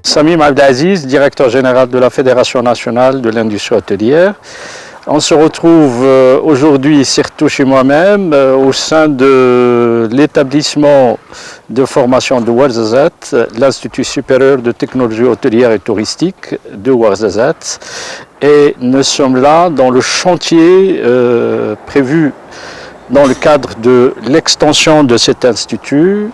Samim Abdelaziz, directeur général de la Fédération nationale de l'industrie hôtelière. On se retrouve aujourd'hui, surtout chez moi-même, au sein de l'établissement de formation de Ouarzazate, l'Institut supérieur de technologie hôtelière et touristique de Ouarzazate. Et nous sommes là dans le chantier prévu dans le cadre de l'extension de cet institut.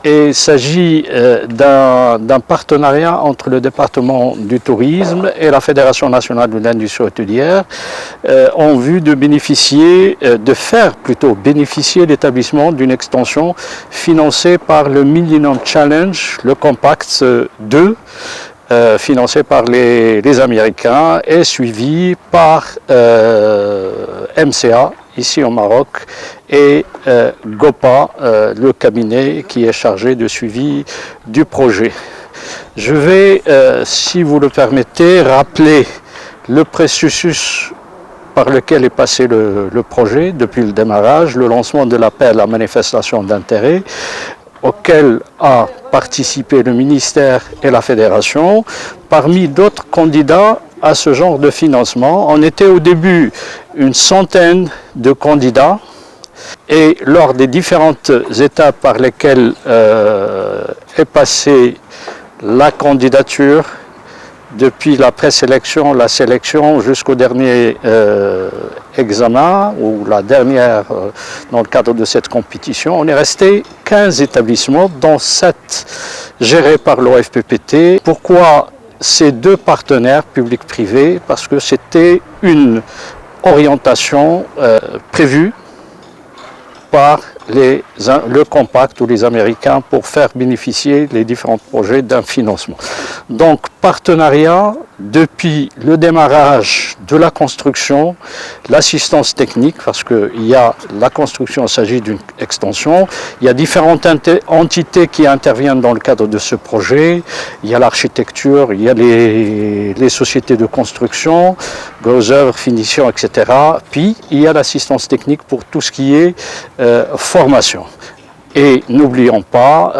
Et il s'agit d'un partenariat entre le département du tourisme et la Fédération nationale de l'industrie hôtelière en vue de faire bénéficier l'établissement d'une extension financée par le Millennium Challenge, le Compact 2, financé par les Américains et suivi par MCA, ici au Maroc, et GOPA, le cabinet qui est chargé de suivi du projet. Je vais, si vous le permettez, rappeler le processus par lequel est passé le projet depuis le démarrage, le lancement de l'appel à manifestation d'intérêt, auquel a participé le ministère et la fédération, parmi d'autres candidats à ce genre de financement. On était au début une centaine de candidats et lors des différentes étapes par lesquelles est passée la candidature, depuis la présélection, la sélection jusqu'au dernier examen ou la dernière dans le cadre de cette compétition, on est resté 15 établissements dont 7 gérés par l'OFPPT. Pourquoi ces deux partenaires publics-privés? Parce que c'était une orientation prévue par le Compact ou les Américains pour faire bénéficier les différents projets d'un financement. Donc partenariat depuis le démarrage de la construction, l'assistance technique, parce qu'il y a la construction, il s'agit d'une extension, il y a différentes entités qui interviennent dans le cadre de ce projet, il y a l'architecture, il y a les sociétés de construction, gros œuvres, finition, etc. Puis il y a l'assistance technique pour tout ce qui est formation. Et n'oublions pas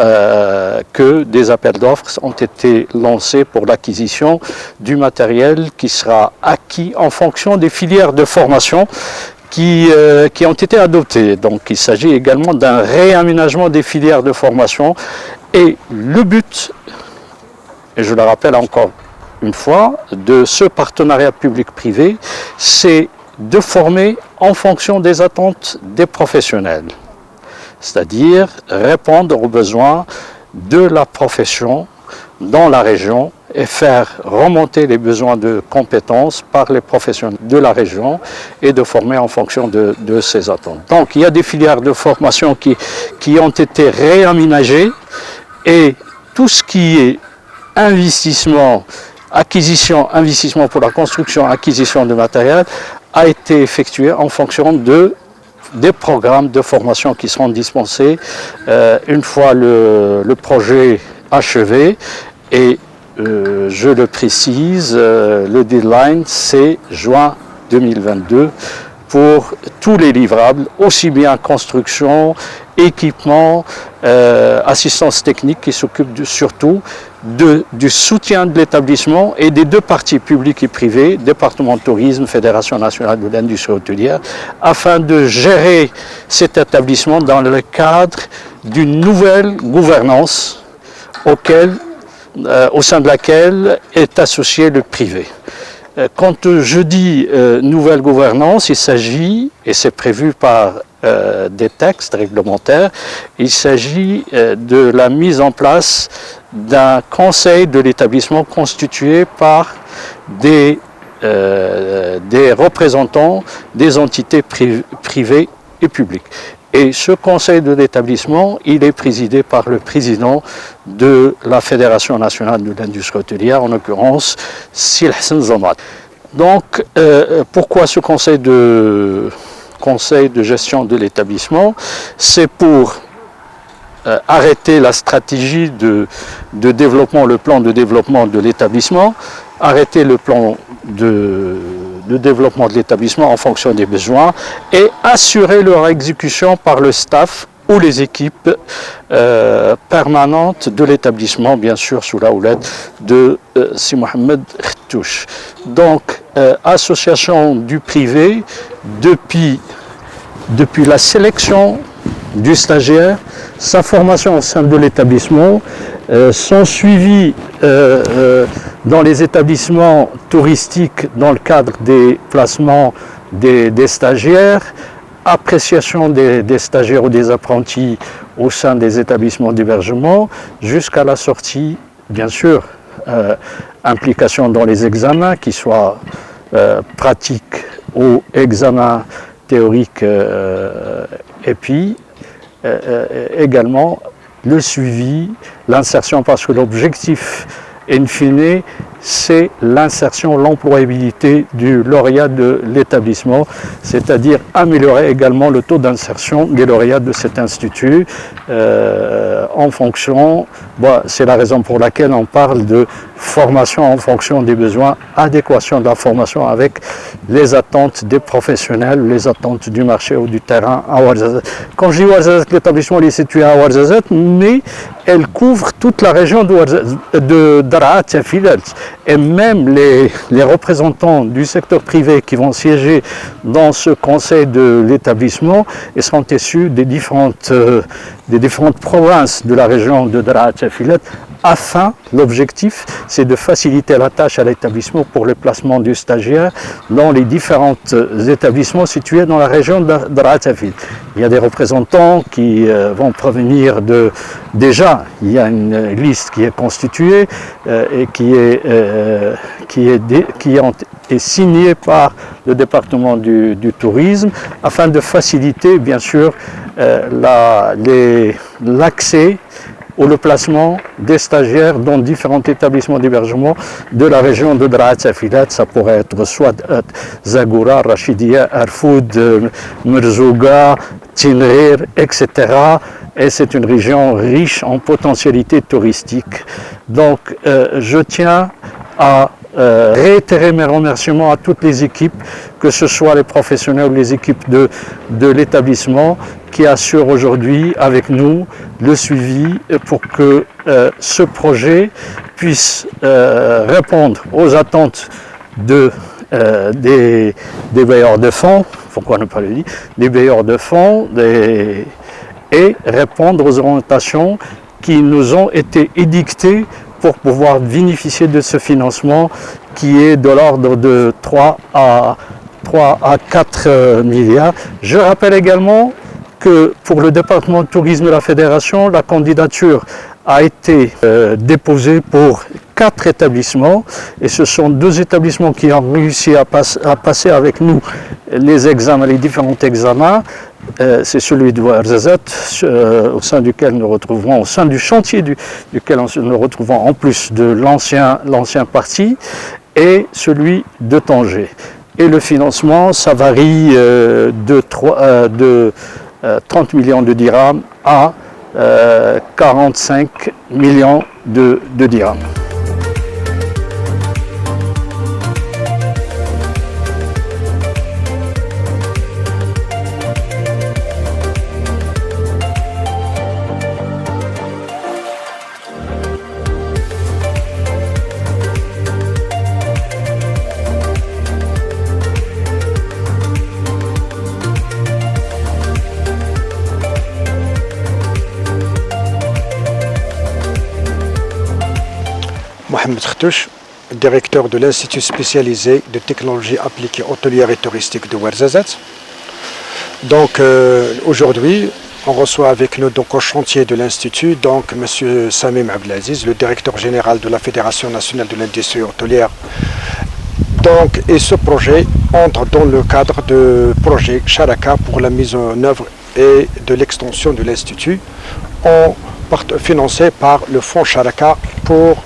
que des appels d'offres ont été lancés pour l'acquisition du matériel qui sera acquis en fonction des filières de formation qui ont été adoptées. Donc il s'agit également d'un réaménagement des filières de formation. Et le but, et je le rappelle encore une fois, de ce partenariat public-privé, c'est de former en fonction des attentes des professionnels. C'est-à-dire répondre aux besoins de la profession dans la région et faire remonter les besoins de compétences par les professionnels de la région et de former en fonction de ces attentes. Donc il y a des filières de formation qui ont été réaménagées et tout ce qui est investissement, investissement pour la construction, acquisition de matériel a été effectué en fonction des programmes de formation qui seront dispensés une fois le projet achevé. Et je le précise, le deadline c'est juin 2022 pour tous les livrables, aussi bien construction, équipement, assistance technique qui s'occupe surtout du soutien de l'établissement et des deux parties publiques et privées, département de tourisme, Fédération nationale de l'industrie hôtelière, afin de gérer cet établissement dans le cadre d'une nouvelle gouvernance au sein de laquelle est associé le privé. Quand je dis nouvelle gouvernance, il s'agit, et c'est prévu par des textes réglementaires, il s'agit de la mise en place d'un conseil de l'établissement constitué par des représentants des entités privées et publiques. Et ce conseil de l'établissement, il est présidé par le président de la Fédération nationale de l'industrie hôtelière, en l'occurrence Sil Hassan Zamrat. Donc, pourquoi ce conseil de gestion de l'établissement? C'est pour arrêter la stratégie de développement, le plan de développement de l'établissement, arrêter le plan de développement de l'établissement en fonction des besoins et assurer leur exécution par le staff ou les équipes permanentes de l'établissement, bien sûr sous la houlette de Si Mohamed Khtouch. Donc, association du privé depuis la sélection du stagiaire, sa formation au sein de l'établissement, son suivi dans les établissements touristiques dans le cadre des placements des stagiaires, appréciation des stagiaires ou des apprentis au sein des établissements d'hébergement, jusqu'à la sortie, bien sûr, implication dans les examens, qu'ils soient pratiques ou examens théoriques, et puis également le suivi, l'insertion, parce que l'objectif in fine, c'est l'insertion, l'employabilité du lauréat de l'établissement, c'est-à-dire améliorer également le taux d'insertion des lauréats de cet institut en fonction, c'est la raison pour laquelle on parle de formation en fonction des besoins, adéquation de la formation avec les attentes des professionnels, les attentes du marché ou du terrain à Ouarzazate. Quand je dis Ouarzazate, l'établissement est situé à Ouarzazate, mais elle couvre toute la région de Daraa Filat. Et même les représentants du secteur privé qui vont siéger dans ce conseil de l'établissement, ils seront issus des différentes provinces de la région de Daraa Filat. Afin, l'objectif, c'est de faciliter la tâche à l'établissement pour le placement du stagiaire dans les différents établissements situés dans la région de Daraa Filat. Il y a des représentants qui vont provenir de... Déjà, il y a une liste qui est constituée et qui est signée par le département du tourisme afin de faciliter, bien sûr, l'accès ou le placement des stagiaires dans différents établissements d'hébergement de la région de Daraa Filat. Ça pourrait être soit Zagoura, Rachidia, Arfoud, Merzouga, Tinrir, etc. Et c'est une région riche en potentialités touristiques. Donc, je tiens à réitérer mes remerciements à toutes les équipes, que ce soit les professionnels ou les équipes de l'établissement qui assurent aujourd'hui avec nous le suivi pour que ce projet puisse répondre aux attentes des bailleurs de fonds, pourquoi ne pas le dire, des bailleurs de fonds et répondre aux orientations qui nous ont été édictées pour pouvoir bénéficier de ce financement qui est de l'ordre de 3 à 4 milliards. Je rappelle également que pour le département de tourisme de la Fédération, la candidature a été déposée pour 4 établissements et ce sont 2 établissements qui ont réussi à passer avec nous les examens, les différents examens. C'est celui de Ouarzazate, au sein duquel nous retrouvons, au sein du chantier duquel nous retrouvons en plus de l'ancien parti, et celui de Tanger. Et le financement, ça varie de 30 millions de dirhams à 45 millions de dirhams. Mohamed Khtouch, directeur de l'Institut spécialisé de technologie appliquée hôtelière et touristique de Ouarzazate. Donc aujourd'hui, on reçoit avec nous donc, au chantier de l'Institut M. Samim Abdelaziz, le directeur général de la Fédération nationale de l'industrie hôtelière. Donc, et ce projet entre dans le cadre de projet Sharaka pour la mise en œuvre et de l'extension de l'Institut, financé par le fonds Sharaka pour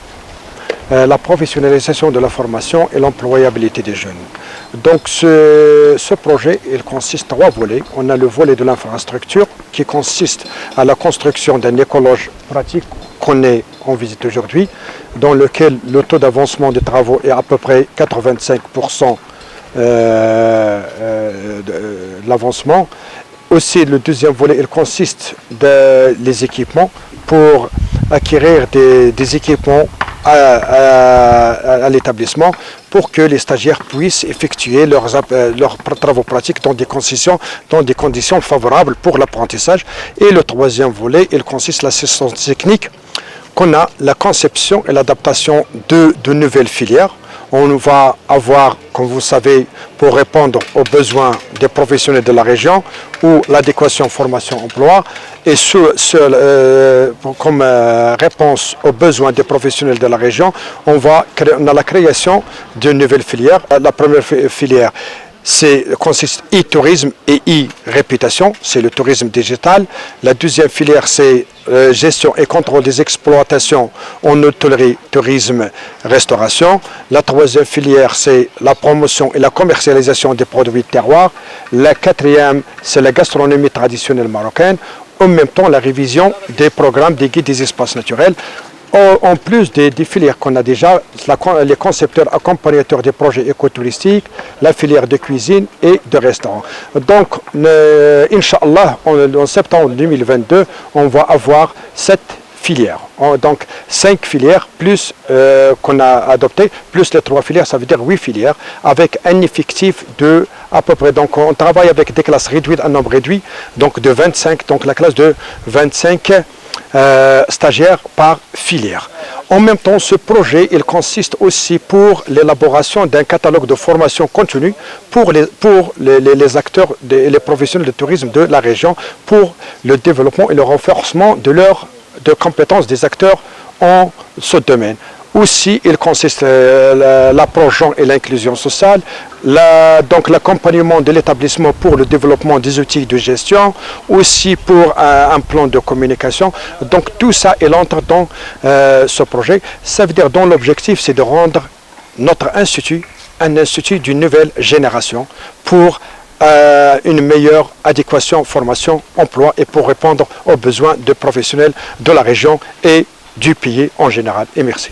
la professionnalisation de la formation et l'employabilité des jeunes. Donc ce projet, il consiste en 3 volets. On a le volet de l'infrastructure qui consiste à la construction d'un écologe pratique qu'on est en visite aujourd'hui, dans lequel le taux d'avancement des travaux est à peu près 85% de l'avancement. aussi, le deuxième volet, il consiste des équipements pour acquérir des équipements à l'établissement pour que les stagiaires puissent effectuer leurs travaux pratiques dans des conditions favorables pour l'apprentissage. Et le troisième volet, il consiste l'assistance technique, qu'on a la conception et l'adaptation de nouvelles filières. On va avoir, comme vous savez, pour répondre aux besoins des professionnels de la région, ou l'adéquation formation-emploi, et comme réponse aux besoins des professionnels de la région, on a la création de nouvelles filières. La première filière consiste e-tourisme et e-réputation, c'est le tourisme digital. La deuxième filière, c'est gestion et contrôle des exploitations en hôtellerie, tourisme, restauration. La troisième filière, c'est la promotion et la commercialisation des produits de terroir. La quatrième, c'est la gastronomie traditionnelle marocaine. En même temps, la révision des programmes des guides des espaces naturels. En plus des filières qu'on a déjà, les concepteurs accompagnateurs des projets écotouristiques, la filière de cuisine et de restaurant. Donc, Inch'Allah, en septembre 2022, on va avoir 7 filières. Donc 5 filières plus qu'on a adopté, plus les 3 filières, ça veut dire 8 filières, avec un effectif de à peu près. Donc on travaille avec des classes réduites, un nombre réduit, donc de 25, donc la classe de 25 stagiaires par filière. En même temps, ce projet, il consiste aussi pour l'élaboration d'un catalogue de formation continue pour les acteurs et les professionnels de tourisme de la région, pour le développement et le renforcement de compétences des acteurs en ce domaine. Aussi, il consiste l'approche genre et l'inclusion sociale, donc l'accompagnement de l'établissement pour le développement des outils de gestion, aussi pour un plan de communication. Donc tout ça, il entre dans ce projet. Ça veut dire, dont l'objectif, c'est de rendre notre institut un institut d'une nouvelle génération pour une meilleure adéquation, formation, emploi, et pour répondre aux besoins de professionnels de la région et du pays en général. Et merci.